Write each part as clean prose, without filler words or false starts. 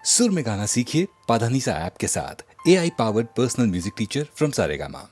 सुर में गाना सीखिए पाधानीसा ऐप के साथ। AI powered personal music teacher from Saregama.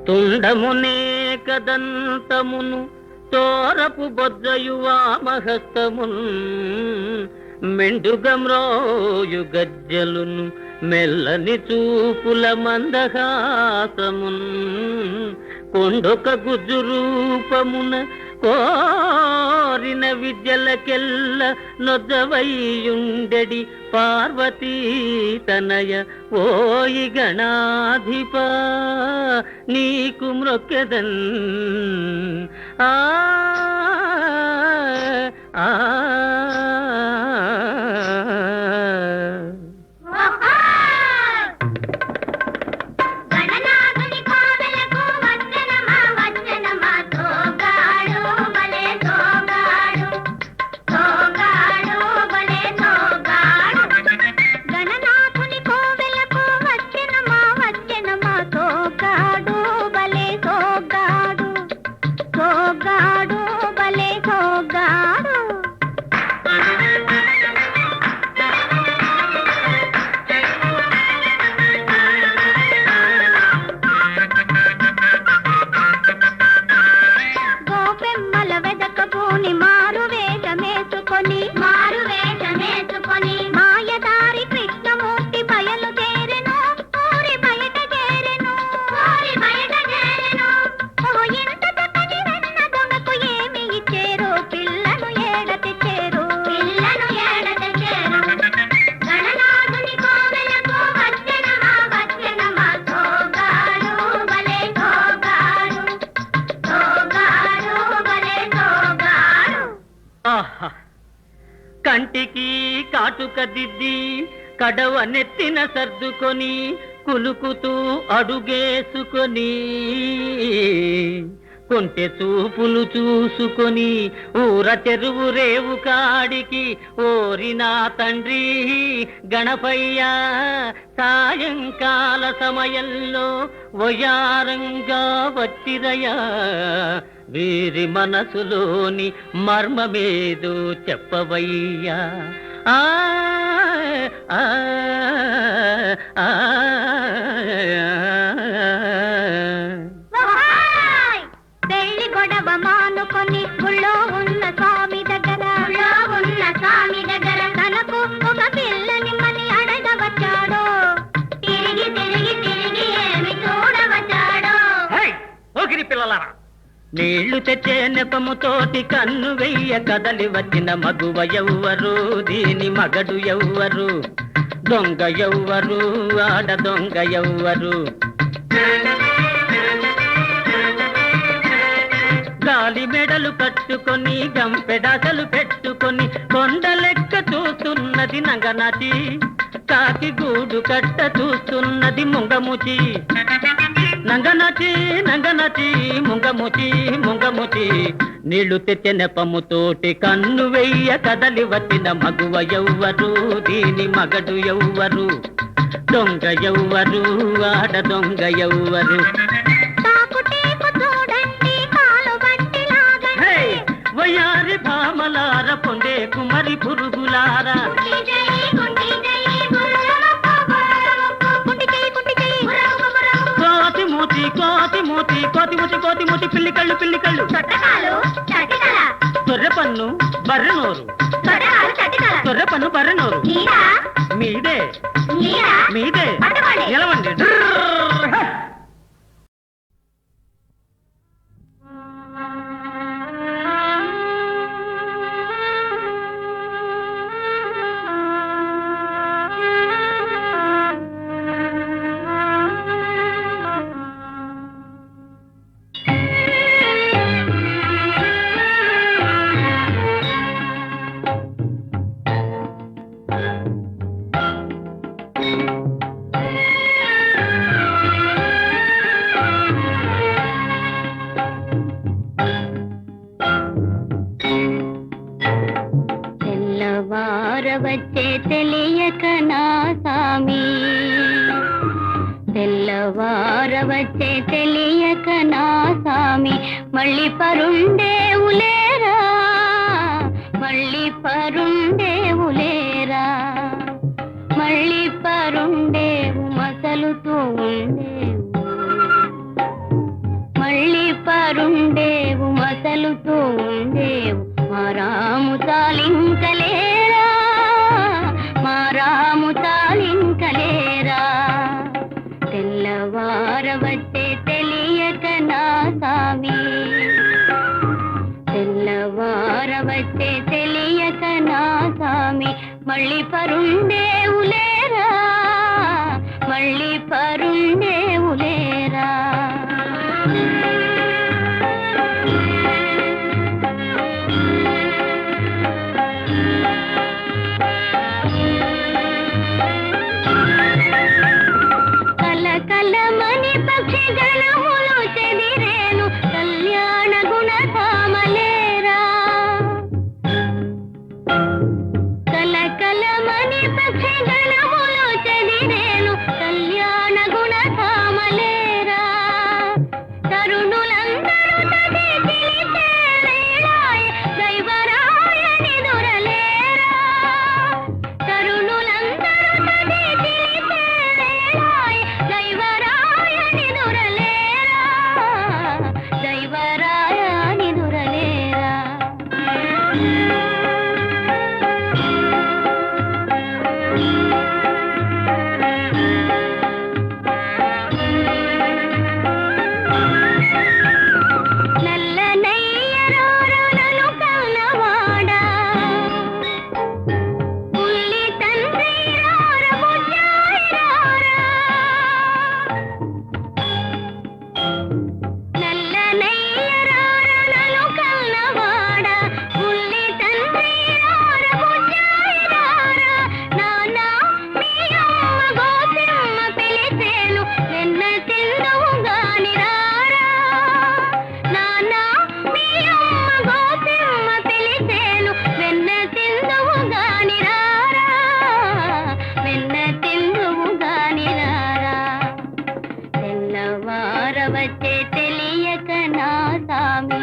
తుండమునే కదంతమును తోరపు బొజ్జయువా మహస్తమున్ మెండుగమ్రోయు గజ్జలును మెల్లని చూపుల మందహాసమున్ కొండొక గుజ్జు రూపమున కోరిన విద్యలకెల్ల నొజ్జవైయుండెడి పార్వతీ తనయ ఓయి గణాధిప నీకు మ్రొక్కెదన్ ఆ ఆ కాటుక దిద్ది కడవ నెత్తిన సర్దుకొని కులుకుతూ అడుగేసుకొని కొంటె చూపులు చూసుకొని ఊర చెరువు రేవు కాడికి ఓరినా తండ్రి గణపయ్య సాయంకాల సమయంలో వయారంగా వచ్చిరయ్యా వీరి మనసులోని మర్మమేదో చెప్పవయ్యా. ఆ ఆ ఆ పెళ్లి గొడవ మానుకొని గుళ్ళో ఉన్న స్వామి దగ్గర తనకు ఒక పిల్లని మని అడగవచ్చాడో తిరిగి తిరిగి తిరిగి ఏమి చూడవచ్చాడో. ఓగిరి పిల్లలారా, నీళ్లు తెచ్చే నెపముతోటి కన్ను వెయ్య కదలి వచ్చిన మగువ ఎవ్వరు, దీని మగడు ఎవ్వరు, దొంగ ఎవ్వరు, ఆడ దొంగ ఎవ్వరు. గాలి మెడలు కట్టుకొని గంపెడాసలు పెట్టుకొని కొండ లెక్క చూస్తున్నది నంగనచి, కాకి గూడు కట్ట చూస్తున్నది ముంగముచి. నంగనచి నంగనచి ముంగముచి ముంగముచి, నీళ్లు తెచ్చే నెపముతోటి కన్ను వెయ్య కదలి వచ్చిన మగువ ఎవ్వరు, దీని మగడు ఎవ్వరు, దొంగ ఎవ్వరు, ఆడ దొంగ ఎవ్వరు. వయారి భామలార పొండే కుమరి పురుగులారా, కోతి మూతి కోతి మూతి కోతి మూతి కోతి మూతి పిల్లి కళ్ళు పిల్లి కళ్ళు, తొర్రె పన్ను బర్రె నోరు, తొర్రె పన్ను బర్రె నోరు. మీదే మీదే నిలవండి. తెల్లవారవచ్చే తెలియక నా సామి, తెల్లవారవచ్చే తెలియక నా సామి, మళ్ళీ పరుండేవులేరా, మళ్ళీ పరుండేవులేరా, మళ్ళీ పరుండేవు మసలుతూ ఉండేవు, మళ్ళీ పరుండేవు మసలుతూ ఉండేవు. మారాము తాలింకలేరా, మారాము తాలింకలేరా, తెల్లవారవచ్చే తెలియక నా సామి, తెల్లవారవచ్చే తెలియక నా సామి, మళ్ళీ పరుండేవులేరా, మళ్ళీ పరుండేవులేరా. కలకలమని పక్షి గణములు చెదిరేను, కళ్యాణ గుణధామలేరా, కలకలమని పక్షి గణములు చెదిరేను, కళ్యాణ గుణధామ వచ్చే తెలియక నా సామి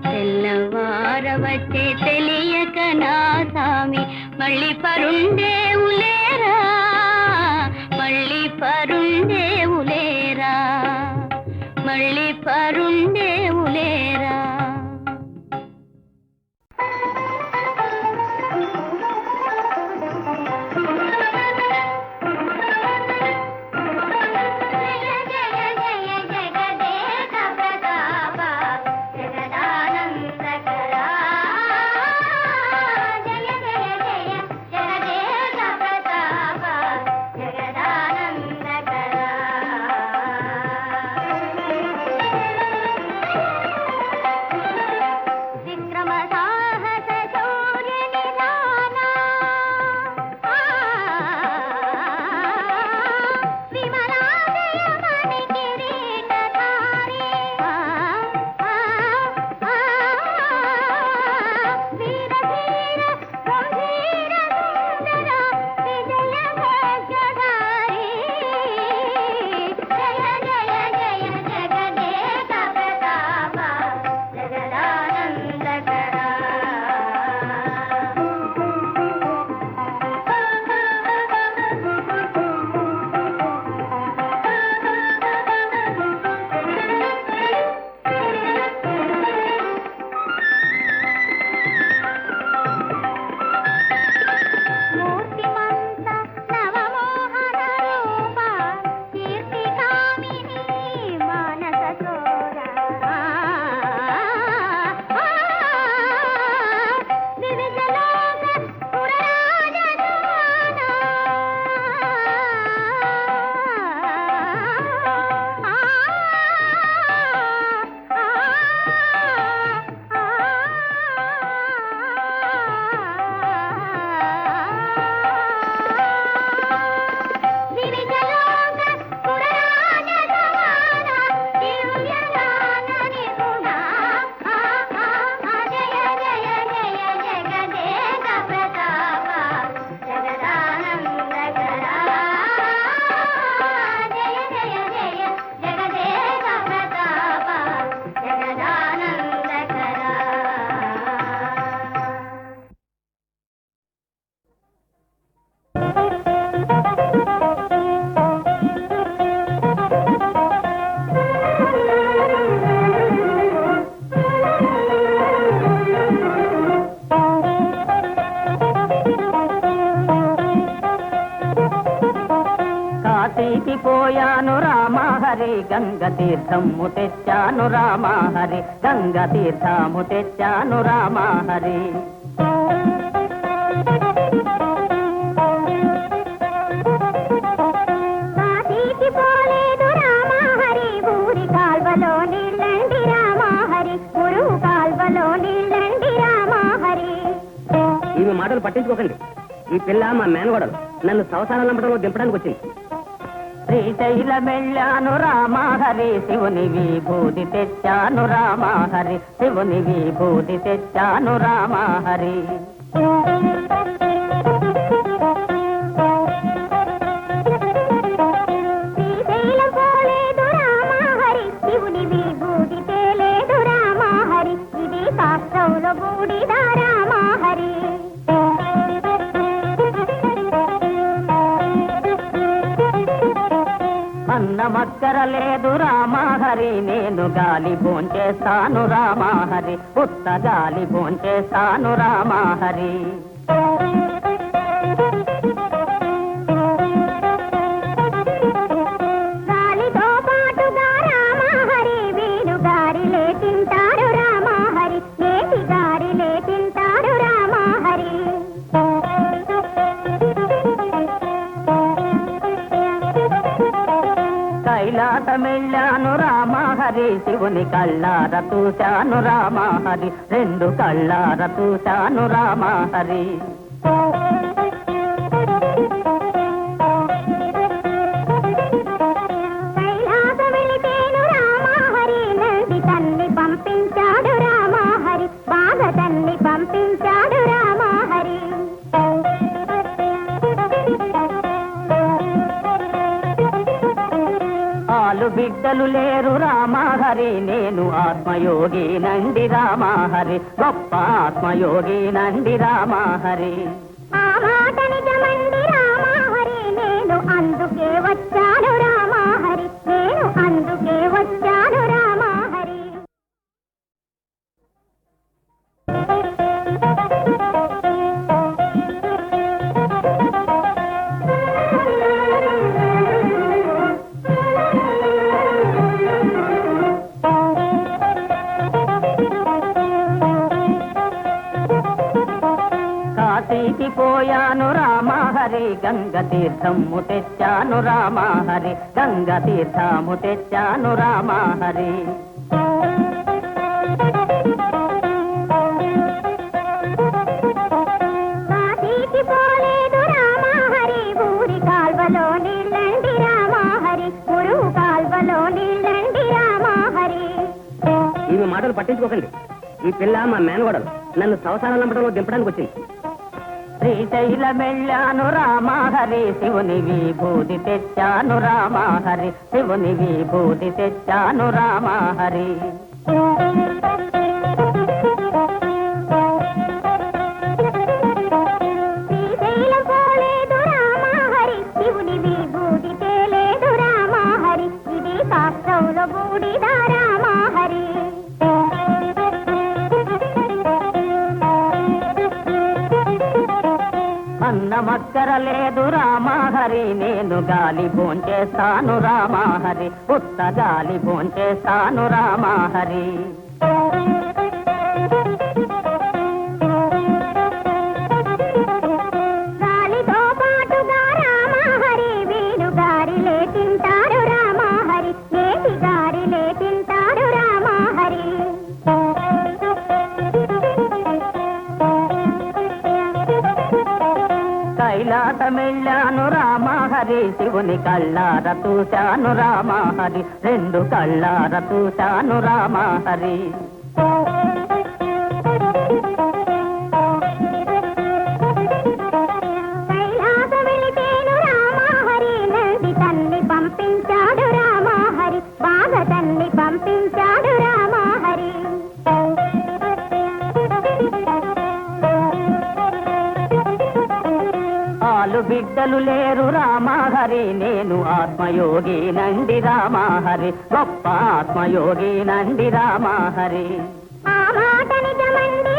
తెల్లవార వచ్చే తెలియక నా సామి మళ్ళీ పరుండేవులేరా మళ్ళీ పరుండేవులేరా మళ్ళీ పరుండేవులేరా పోయాను రామా హరి గంగ తీర్థము తెచ్చాను రామా హరి గంగ తీర్థము తెచ్చాను రామా హరి పోలేదు రామా హరి ఊరి కాల్వలో నీళ్ళండి రామా హరి ఊరు కాల్వలో నీళ్ళండి రామా హరి ఇవి మాటలు పట్టించుకోకండి. ఈ పిల్ల మా మేనగోడలు నన్ను సంసారం నంపడంలో దింపడానికి వచ్చింది. శ్రీశైలమెళ్ళాను రామా హరి శివుని విభూతి తెచ్చాను రామా హరి శివుని విభూతి తెచ్చాను రామా హరి శ్రీశైలం పోలేదు రామా హరి శివుని విభూతి తేలేదు రామా హరి ఇది శాస్త్రంలో బూడిదా రామా హరి అన్నమక్కర లేదు రామా హరి నేను గాలి భోంచేస్తాను రామా హరి పుట్ట గాలి భోంచేస్తాను రామా హరి గాలితో పాటుగా రామా హరి వీడు గారిలే తింటారు రామా హరి నేటి గారిలే తింటారు రామా హరి కైలాసమెళ్ళాను రామా హరి శివుని కళ్ళార చూశాను రామా హరి రెండు కళ్ళార చూశాను రామా హరి కైలాస వెళితేను రామా హరి నంది తన్ని పంపించాడు రామా హరి బాగా తన్ని పంపించాడు రామా హరి ఆలు బిడ్డలు లేరు రామహరి నేను ఆత్మయోగి నండి రామహరి గొప్ప ఆత్మయోగి నండి రామహరి ఆ మాట నిజమండి రామహరి నేను అందుకే వచ్చాను రామహరి నేను అందుకే వచ్చాను రామహరి కాశీకి పోయాను రామహరి గంగ తీర్థము తెచ్చాను రామహరి గంగ తీర్థము తెచ్చాను రామహరి కాశీకి పోలేదు రామహరి ఊరి కాల్వలో నీళ్ళండి రామహరి గురువు కాల్వలో నీళ్ళండి రామహరి ఇవి మాటలు పట్టించుకోకండి. ఈ పిల్ల మా మేనగోడలు నన్ను సంవత్సరాల నంబటంలో దింపడానికి వచ్చింది. శ్రీశైలమెళ్ళాను రామహరి శివుని విభూతి తెచ్చాను రామహరి శివుని విభూతి తెచ్చాను రామహరి శ్రీశైలం పోలేదు రామహరి శివుని విభూతి తేలేదు రామహరి ఇది శాస్త్రంలో బూడిద రామహరి అన్నమక్కర లేదు రామహరి నేను గాలి భోంచేస్తాను రామహరి ఉత్త గాలి భోంచేస్తాను రామహరి గాలితో పాటుగా రామహరి వీడు గారిలే తింటారు రామహరి నేటి గారిలే తింటారు రామహరి కైలాసమెళ్ళాను రామహరి శివుని కళ్ళార చూశాను రామహరి రెండు కళ్ళార చూశాను రామహరి కైలాస వెళితేను రామహరి నంది తన్ని పంపించాడు రామహరి బాగా తన్ని పంపించాడు రామహరి ఆలు బిడ్డలు లేరు రామహరి నేను ఆత్మయోగి నండి రామహరి గొప్ప ఆత్మయోగి నండి రామహరి ఆ మాట నిజమండి